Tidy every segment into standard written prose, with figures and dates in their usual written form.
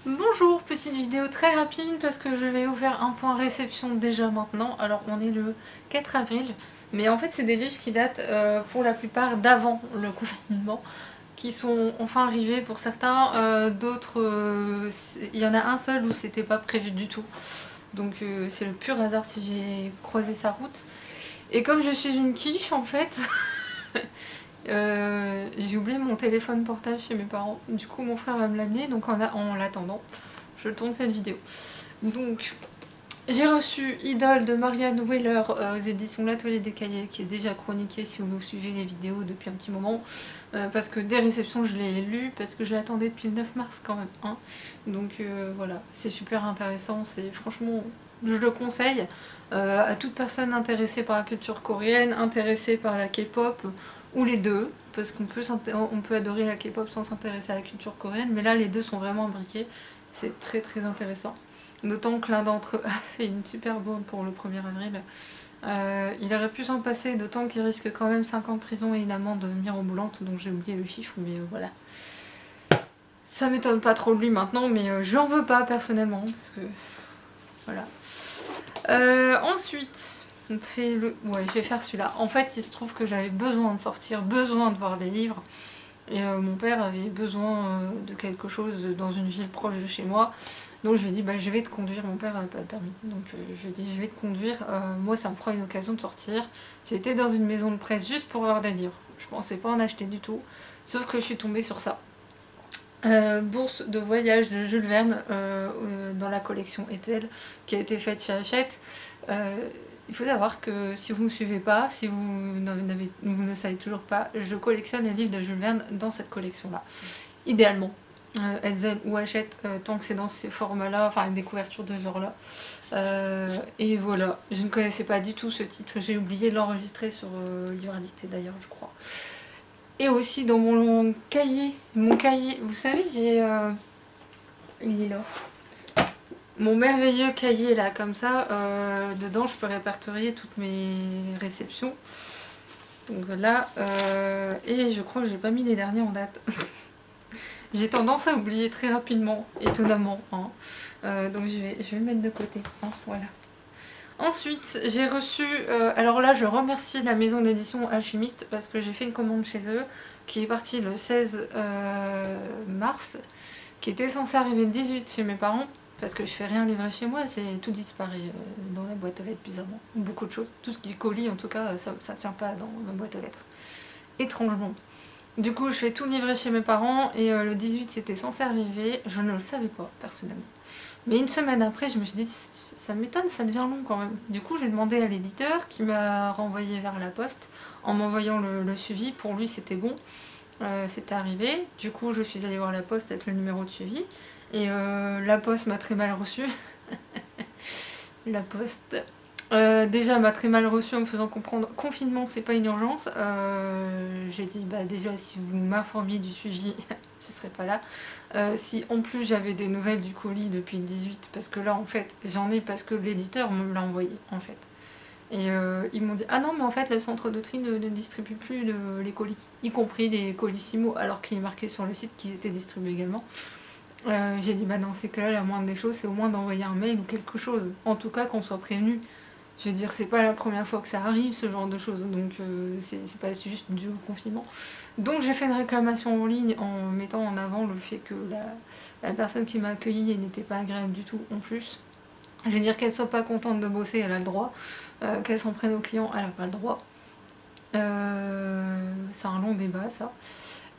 Bonjour, petite vidéo très rapide parce que je vais vous faire un point réception déjà maintenant. Alors on est le 4 avril, mais en fait c'est des livres qui datent pour la plupart d'avant le confinement, qui sont enfin arrivés pour certains, d'autres il y en a un seul où c'était pas prévu du tout. Donc c'est le pur hasard si j'ai croisé sa route. Et comme je suis une quiche en fait, j'ai oublié mon téléphone portable chez mes parents. Du coup mon frère va me l'amener, donc en l'attendant, je tourne cette vidéo. Donc j'ai reçu Idole de Marianne Wheeler aux éditions L'Atelier des Cahiers, qui est déjà chroniqué si vous suivez les vidéos depuis un petit moment, parce que dès réception je l'ai lu, parce que je l'attendais depuis le 9 mars quand même, hein. Donc voilà, c'est super intéressant, c'est franchement, je le conseille à toute personne intéressée par la culture coréenne, intéressée par la K-pop, ou les deux, parce qu'on peut adorer la K-pop sans s'intéresser à la culture coréenne, mais là les deux sont vraiment imbriqués, c'est très très intéressant. D'autant que l'un d'entre eux a fait une super bourde pour le 1er avril. Il aurait pu s'en passer, d'autant qu'il risque quand même 5 ans de prison et une amende mirobolante, donc j'ai oublié le chiffre, mais voilà. Ça m'étonne pas trop de lui maintenant, mais je n'en veux pas personnellement, parce que voilà. Ensuite, on fait ouais, je vais faire celui-là. En fait, il se trouve que j'avais besoin de sortir, besoin de voir des livres, et mon père avait besoin de quelque chose dans une ville proche de chez moi. Donc je lui ai dit bah, je vais te conduire, mon père n'avait pas le permis. Donc je lui ai dit je vais te conduire, moi ça me fera une occasion de sortir. J'ai été dans une maison de presse juste pour voir des livres. Je pensais pas en acheter du tout, sauf que je suis tombée sur ça. Bourse de voyage de Jules Verne dans la collection Ethel qui a été faite chez Hachette. Il faut savoir que si vous ne me suivez pas, si vous ne savez toujours pas, je collectionne les livres de Jules Verne dans cette collection-là. Idéalement. Hetzel ou Hachette, tant que c'est dans ces formats-là, enfin des couvertures de ce genre-là. Et voilà, je ne connaissais pas du tout ce titre, j'ai oublié de l'enregistrer sur livre à dictée d'ailleurs, je crois. Et aussi dans mon cahier, vous savez, j'ai... il est là. Mon merveilleux cahier là, comme ça, dedans je peux répertorier toutes mes réceptions. Donc là, et je crois que j'ai pas mis les derniers en date. J'ai tendance à oublier très rapidement, étonnamment, hein. Donc je vais le mettre de côté, hein, voilà. Ensuite, j'ai reçu, alors là je remercie la maison d'édition Alchimiste parce que j'ai fait une commande chez eux qui est partie le 16 mars, qui était censée arriver le 18 chez mes parents, parce que je fais rien livrer chez moi, c'est tout disparaît dans la boîte aux lettres bizarrement, beaucoup de choses, tout ce qui est colis en tout cas, ça tient pas dans ma boîte aux lettres, étrangement. Du coup je fais tout livrer chez mes parents et le 18 c'était censé arriver, je ne le savais pas personnellement. Mais une semaine après, je me suis dit, ça m'étonne, ça devient long quand même. Du coup, j'ai demandé à l'éditeur qui m'a renvoyé vers la poste en m'envoyant le suivi. Pour lui, c'était bon, c'était arrivé. Du coup, je suis allée voir la poste avec le numéro de suivi. Et la poste m'a très mal reçue. La poste. Déjà m'a très mal reçue en me faisant comprendre confinement c'est pas une urgence. J'ai dit bah déjà si vous m'informiez du suivi je serais pas là. Si en plus j'avais des nouvelles du colis depuis le 18, parce que là en fait j'en ai parce que l'éditeur me l'a envoyé en fait. Et ils m'ont dit ah non mais en fait le centre de tri ne distribue plus les colis, y compris les colissimo, alors qu'il est marqué sur le site qu'ils étaient distribués également. J'ai dit bah dans ces cas-là la moindre des choses c'est au moins d'envoyer un mail ou quelque chose, en tout cas qu'on soit prévenu. Je veux dire, c'est pas la première fois que ça arrive, ce genre de choses, donc c'est pas juste dû au confinement. Donc j'ai fait une réclamation en ligne en mettant en avant le fait que la personne qui m'a accueillie n'était pas agréable du tout en plus. Je veux dire, qu'elle soit pas contente de bosser, elle a le droit. Qu'elle s'en prenne aux clients, elle a pas le droit. C'est un long débat ça.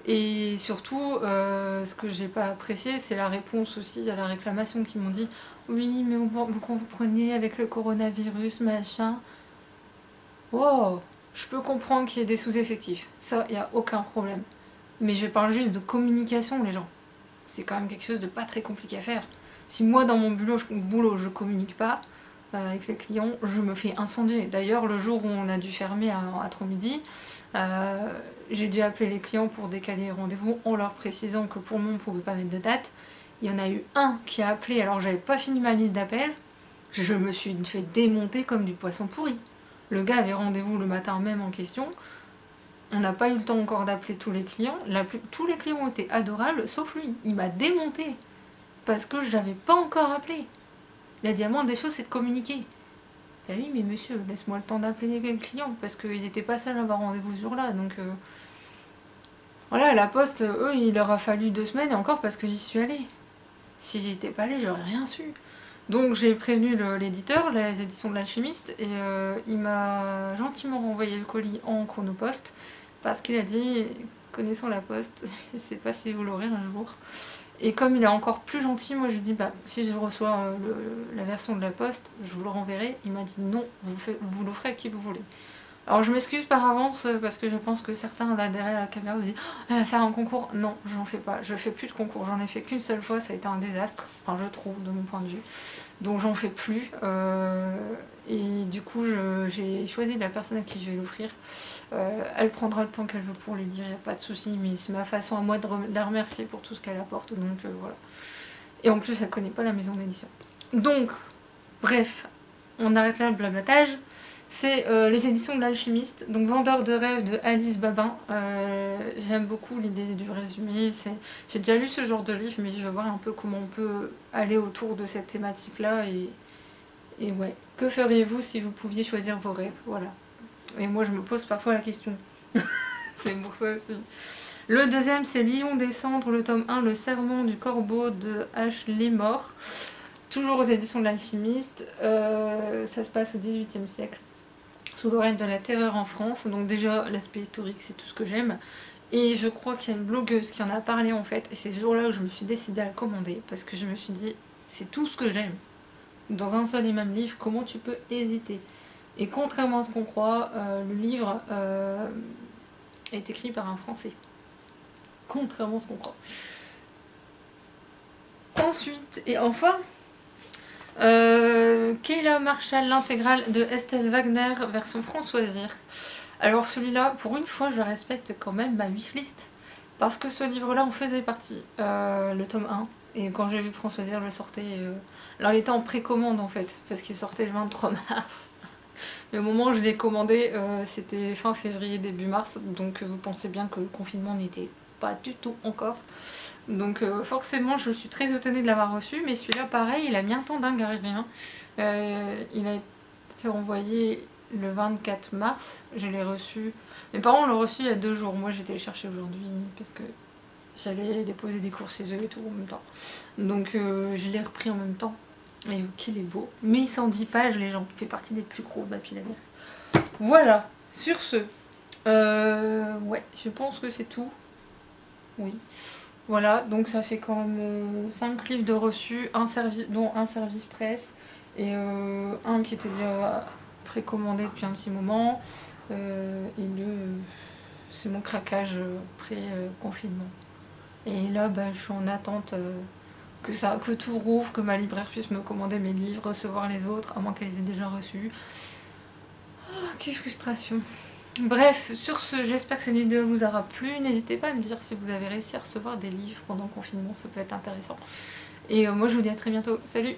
Et surtout, ce que j'ai pas apprécié, c'est la réponse aussi à la réclamation qui m'ont dit oui, mais vous comprenez avec le coronavirus, machin. Wow, je peux comprendre qu'il y ait des sous-effectifs, ça, y a aucun problème. Mais je parle juste de communication, les gens. C'est quand même quelque chose de pas très compliqué à faire. Si moi, dans mon boulot, je communique pas avec les clients, je me fais incendier. D'ailleurs, le jour où on a dû fermer à 3 midi, j'ai dû appeler les clients pour décaler les rendez-vous en leur précisant que pour moi on ne pouvait pas mettre de date. Il y en a eu un qui a appelé alors j'avais pas fini ma liste d'appels. Je me suis fait démonter comme du poisson pourri. Le gars avait rendez-vous le matin même en question. On n'a pas eu le temps encore d'appeler tous les clients. Tous les clients ont été adorables sauf lui. Il m'a démonté. parce que je l'avais pas encore appelé. Il a dit à moi, des choses, c'est de communiquer. Bah oui, mais monsieur, laisse-moi le temps d'appeler le client, parce qu'il n'était pas seul à avoir rendez-vous ce jour-là, donc... Voilà, la poste, eux, il leur a fallu 2 semaines, et encore parce que j'y suis allée. Si j'y étais pas allée, j'aurais rien su. Donc j'ai prévenu l'éditeur, les éditions de l'Alchimiste, et il m'a gentiment renvoyé le colis en chronopost, parce qu'il a dit, connaissant la poste, je sais pas si vous l'aurez un jour. Et comme il est encore plus gentil, moi je lui ai dit, bah, si je reçois la version de la poste, je vous le renverrai. Il m'a dit non, vous l'offrez à qui vous voulez. Alors je m'excuse par avance parce que je pense que certains là derrière la caméra vous disent oh, elle va faire un concours. Non, j'en fais pas. Je fais plus de concours. J'en ai fait qu'une seule fois. Ça a été un désastre. Enfin, je trouve de mon point de vue. Donc j'en fais plus. Et du coup, j'ai choisi la personne à qui je vais l'offrir. Elle prendra le temps qu'elle veut pour les lire. Il n'y a pas de souci. Mais c'est ma façon à moi de la remercier pour tout ce qu'elle apporte. Donc voilà. Et en plus, elle connaît pas la maison d'édition. Donc, bref, on arrête là le blablatage. C'est les éditions de l'Alchimiste, donc Vendeur de rêves de Alice Babin. J'aime beaucoup l'idée du résumé. J'ai déjà lu ce genre de livre, mais je veux voir un peu comment on peut aller autour de cette thématique-là. Et ouais, que feriez-vous si vous pouviez choisir vos rêves? Voilà. Et moi, je me pose parfois la question. C'est pour ça aussi. Le deuxième, c'est Lion des cendres, le tome 1, Le sermon du corbeau de Ashley Moore. Toujours aux éditions de l'Alchimiste. Ça se passe au XVIIIe siècle. Sous le règne de la terreur en France, donc déjà l'aspect historique c'est tout ce que j'aime, et je crois qu'il y a une blogueuse qui en a parlé en fait, et c'est ce jour là où je me suis décidée à le commander, parce que je me suis dit c'est tout ce que j'aime, dans un seul et même livre, comment tu peux hésiter? Et contrairement à ce qu'on croit, le livre est écrit par un Français, contrairement à ce qu'on croit. Ensuite, et enfin... Kayla Marshall, l'intégrale de Estelle Wagner, version Françoisir. Alors celui-là, pour une fois, je respecte quand même ma wishlist, parce que ce livre-là en faisait partie, le tome 1, et quand j'ai vu Françoisir le sortait... Alors il était en précommande en fait, parce qu'il sortait le 23 mars. Mais au moment où je l'ai commandé, c'était fin février, début mars, donc vous pensez bien que le confinement n'était pas du tout encore. Donc forcément je suis très étonnée de l'avoir reçu, mais celui-là pareil, il a mis un temps dingue à arriver. Il a été envoyé le 24 mars, je l'ai reçu. Mes parents l'ont reçu il y a 2 jours, moi j'ai été le chercher aujourd'hui parce que j'allais déposer des courses chez eux et tout en même temps. Donc je l'ai repris en même temps. Et qu'il est beau. 1110 pages les gens, il fait partie des plus gros papiers à lire. Voilà, sur ce, ouais, je pense que c'est tout. Oui. Voilà, donc ça fait quand même 5 livres de reçus, dont un service presse, et un qui était déjà précommandé depuis un petit moment, et c'est mon craquage pré-confinement. Et là, bah, je suis en attente que tout rouvre, que ma libraire puisse me commander mes livres, recevoir les autres, à moins qu'elle les ait déjà reçus. Oh, quelle frustration. Bref, sur ce, j'espère que cette vidéo vous aura plu. N'hésitez pas à me dire si vous avez réussi à recevoir des livres pendant le confinement, ça peut être intéressant. Et moi je vous dis à très bientôt. Salut!